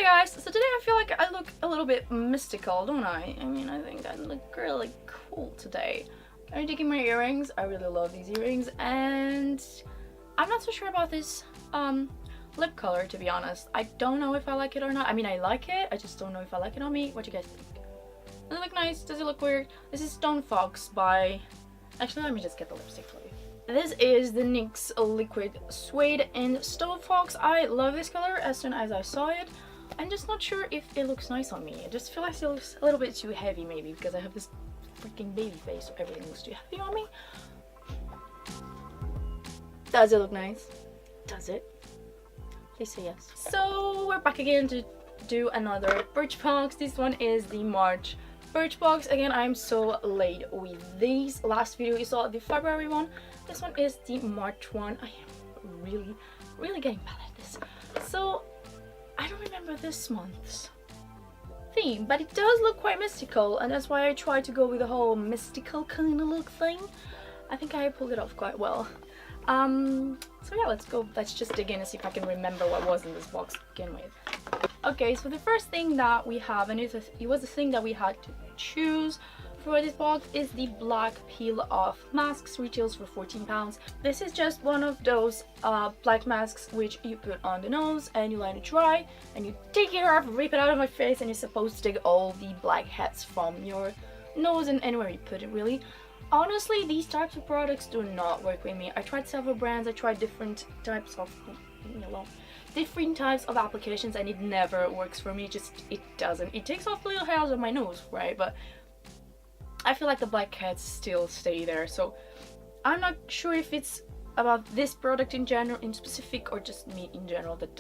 Hi guys, so today I feel like I look a little bit mystical, don't I? I mean, I think I look really cool today. I'm digging my earrings. I really love these earrings, and I'm not so sure about this lip color, to be honest. I don't know if I like it or not. I mean, I like it, I just don't know if I like it on me. What do you guys think? Does it look nice? Does it look weird? This is Stone Fox by... Actually, let me just get the lipstick for you. This is the NYX Liquid Suede in Stone Fox. I love this color as soon as I saw it. I'm just not sure if it looks nice on me. I just feel like it looks a little bit too heavy, maybe because I have this freaking baby face, so everything looks too heavy on me. Does it look nice? Does it? Please say yes. So we're back again to do another Birchbox. This one is the March Birchbox. Again, I'm so late with these. Last video you saw the February one. This one is the March one. I am really getting bad at this. So I don't remember this month's theme, but it does look quite mystical, and that's why I tried to go with the whole mystical kind of look thing. I think I pulled it off quite well. So yeah, let's just dig in and see if I can remember what was in this box to begin with. Okay, so the first thing that we have, and it was the thing that we had to choose for this box, is the Blaq Peel Off Masks. Retails for £14. This is just one of those black masks which you put on the nose and you let it dry and you take it off, rip it out of my face, and you're supposed to take all the blackheads from your nose and anywhere you put it, really. Honestly, these types of products do not work with me. I tried several brands, I tried different types of applications, and it never works for me. It doesn't. It takes off little hairs on my nose, right? But I feel like the blackheads still stay there, so I'm not sure if it's about this product in general, in specific, or just me in general that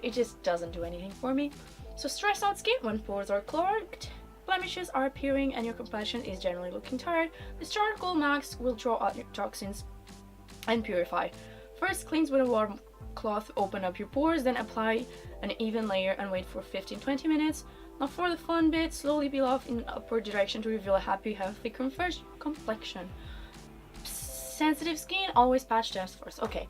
it just doesn't do anything for me. So stressed out skin when pores are clogged, blemishes are appearing, and your complexion is generally looking tired, this charcoal mask will draw out your toxins and purify. First, cleanse with a warm cloth, open up your pores, then apply an even layer and wait for 15-20 minutes. Now for the fun bit, slowly peel off in upward direction to reveal a happy, healthy complexion. Sensitive skin, always patch test first. Okay,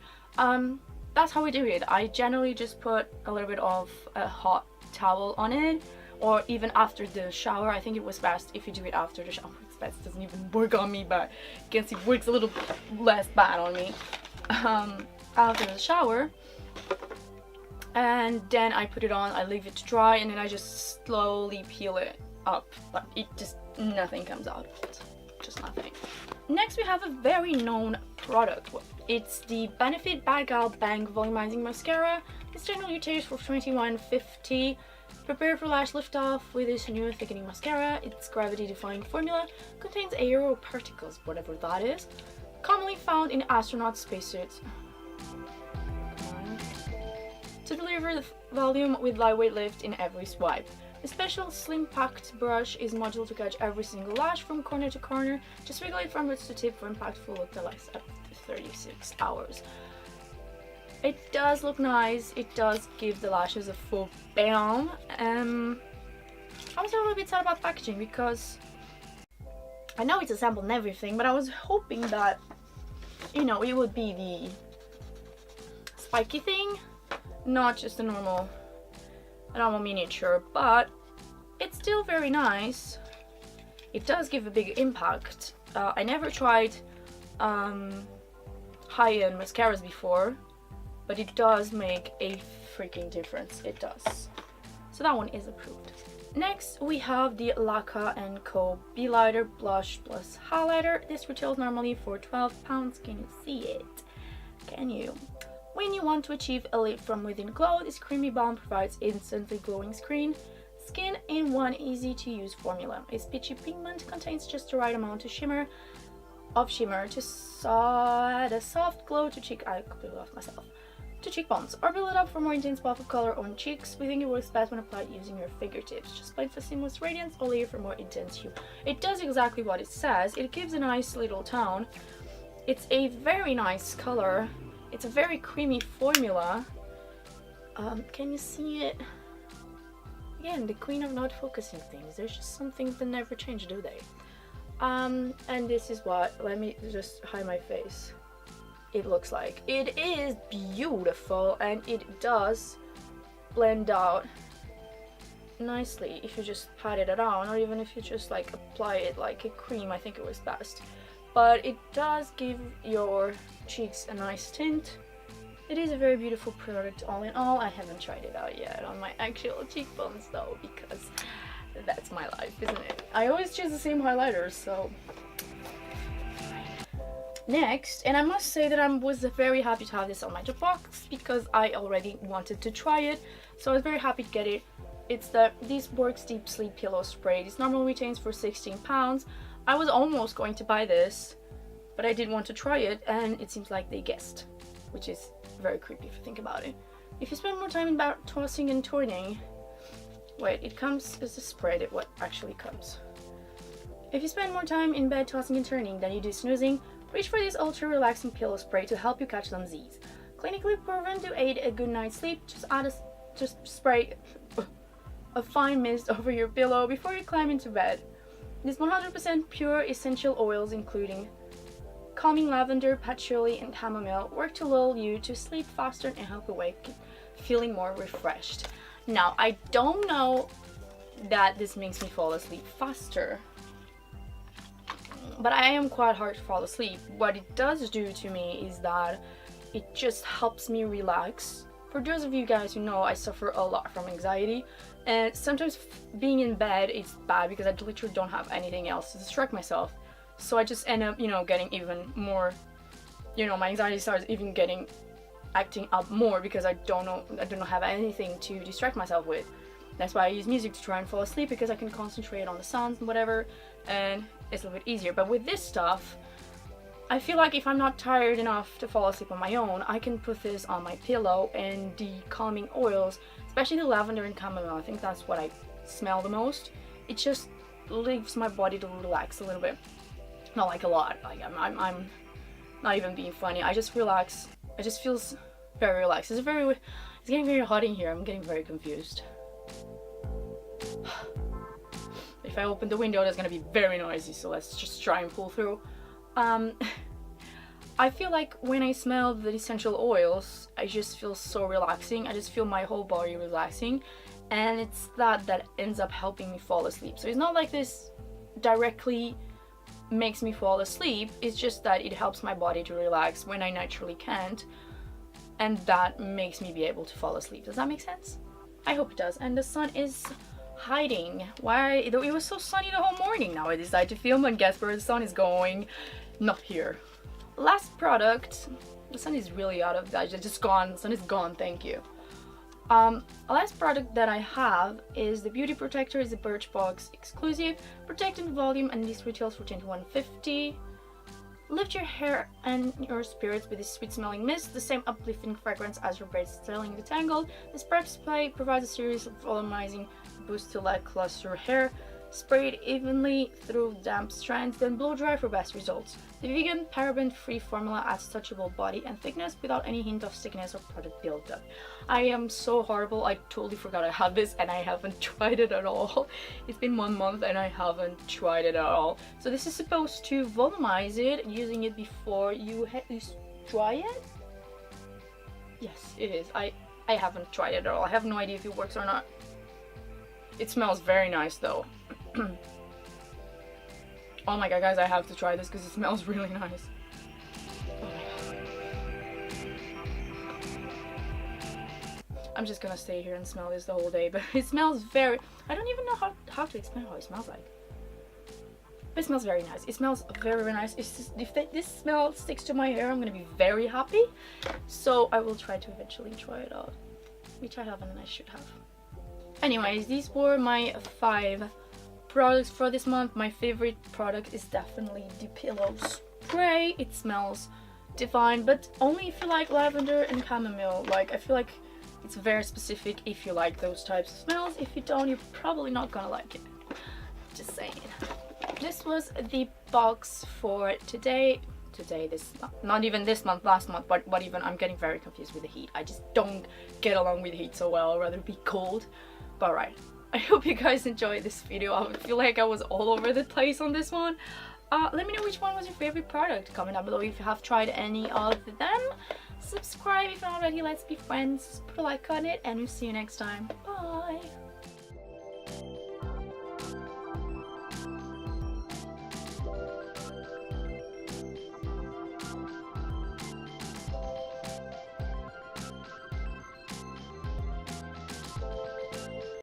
that's how we do it. I generally just put a little bit of a hot towel on it, or even after the shower. I think it was best if you do it after the shower. It's best, it doesn't even work on me, but you can see it works a little less bad on me. After the shower, and then I put it on, I leave it to dry, and then I just slowly peel it up, but nothing comes out of it, just nothing. Next we have a very known product. It's the Benefit BADgal Bang volumizing mascara. This generally retails for $21.50. Prepare for lash lift off with this new thickening mascara. Its gravity defying formula contains aero particles, whatever that is, commonly found in astronaut spacesuits, to deliver the volume with lightweight lift in every swipe. The special slim packed brush is modular to catch every single lash from corner to corner. Just regulate from roots to tip for impactful look that lasts up to 36 hours. It does look nice. It does give the lashes a full bam. I was a little bit sad about packaging because I know it's a sample and everything, but I was hoping that, you know, it would be the spiky thing, not just a normal miniature, but it's still very nice. It does give a big impact. I never tried high-end mascaras before, but it does make a freaking difference. It does. So that one is approved. Next we have the LAQA & Co. Be Lighter Blush Plus Highlighter. This retails normally for £12. Can you see it? Can you? When you want to achieve a lift from within glow, this creamy balm provides instantly glowing skin in one easy to use formula. Its peachy pigment contains just the right amount of shimmer to add a soft glow to cheekbones, or build it up for more intense pop of color on cheeks. We think it works best when applied using your fingertips. Just blend for seamless radiance or layer for more intense hue. It does exactly what it says. It gives a nice little tone. It's a very nice color. It's a very creamy formula. Can you see it? Again, the queen of not focusing things. There's just some things that never change, do they? And this is what, let me just hide my face. It looks like. It is beautiful, and it does blend out nicely if you just pat it around, or even if you just like apply it like a cream. I think it was best, but it does give your cheeks a nice tint. It is a very beautiful product all in all. I haven't tried it out yet on my actual cheekbones though, because that's my life, isn't it? I always choose the same highlighters, so. Next, and I must say that I was very happy to have this on my box because I already wanted to try it, so I was very happy to get it. It's the This Works Deep Sleep Pillow Spray. This normally retains for £16. I was almost going to buy this, but I did want to try it, and it seems like they guessed, which is very creepy if you think about it. If you spend more time about tossing and turning, wait, it comes as a spray, that what actually comes. If you spend more time in bed tossing and turning than you do snoozing, reach for this ultra relaxing pillow spray to help you catch some Z's. Clinically proven to aid a good night's sleep, just spray a fine mist over your pillow before you climb into bed. This 100% pure essential oils, including calming lavender, patchouli, and chamomile, work to lull you to sleep faster and help you wake feeling more refreshed. Now, I don't know that this makes me fall asleep faster, but I am quite hard to fall asleep. What it does do to me is that it just helps me relax. For those of you guys who know, I suffer a lot from anxiety, and sometimes being in bed is bad because I literally don't have anything else to distract myself. So I just end up, getting even more, my anxiety starts even acting up more because I don't have anything to distract myself with. That's why I use music to try and fall asleep, because I can concentrate on the sounds and whatever, and it's a little bit easier. But with this stuff, I feel like if I'm not tired enough to fall asleep on my own, I can put this on my pillow, and the calming oils, especially the lavender and chamomile, I think that's what I smell the most. It just leaves my body to relax a little bit. Not like a lot, like I'm not even being funny. I just relax. It just feels very relaxed. It's getting very hot in here. I'm getting very confused. If I open the window, that's gonna be very noisy, so let's just try and pull through. I feel like when I smell the essential oils, I just feel so relaxing. I just feel my whole body relaxing, and it's that ends up helping me fall asleep. So it's not like this directly makes me fall asleep, it's just that it helps my body to relax when I naturally can't, and that makes me be able to fall asleep. Does that make sense? I hope it does. And the sun is hiding. Why? It was so sunny the whole morning. Now I decided to film, and guess where the sun is going? Not here. Last product. The sun is really out of that. It's just gone. The sun is gone. Thank you. Last product that I have is the Beauty Protector. Is a Birchbox exclusive. Protectant volume, and this retails for $21.50. Lift your hair and your spirits with this sweet smelling mist, the same uplifting fragrance as your best-selling Detangled. This prep spray provides a series of volumizing boosts to lackluster hair. Spray it evenly through damp strands, then blow dry for best results. The vegan, paraben-free formula adds touchable body and thickness without any hint of stickness or product buildup. I am so horrible. I totally forgot I have this, and I haven't tried it at all. It's been 1 month and I haven't tried it at all. So this is supposed to volumize it, using it before you dry it? Yes, it is. I haven't tried it at all. I have no idea if it works or not. It smells very nice though. Oh my god, guys, I have to try this because it smells really nice. I'm just gonna stay here and smell this the whole day, but it smells very... I don't even know how to explain how it smells like. It smells very nice. It smells very, very nice. It's just, if this smell sticks to my hair, I'm gonna be very happy. So I will try to eventually try it out, which I haven't and I should have. Anyways, these were my 5 products for this month. My favorite product is definitely the pillow spray. It smells divine, but only if you like lavender and chamomile. Like, I feel like it's very specific if you like those types of smells. If you don't, you're probably not gonna like it. Just saying. This was the box for today. Not even this month, last month, but even I'm getting very confused with the heat. I just don't get along with heat so well. I'd rather be cold. But right, I hope you guys enjoyed this video. I feel like I was all over the place on this one. Let me know which one was your favorite product. Comment down below if you have tried any of them. Subscribe if not already. Let's be friends. Put a like on it and we'll see you next time. Bye!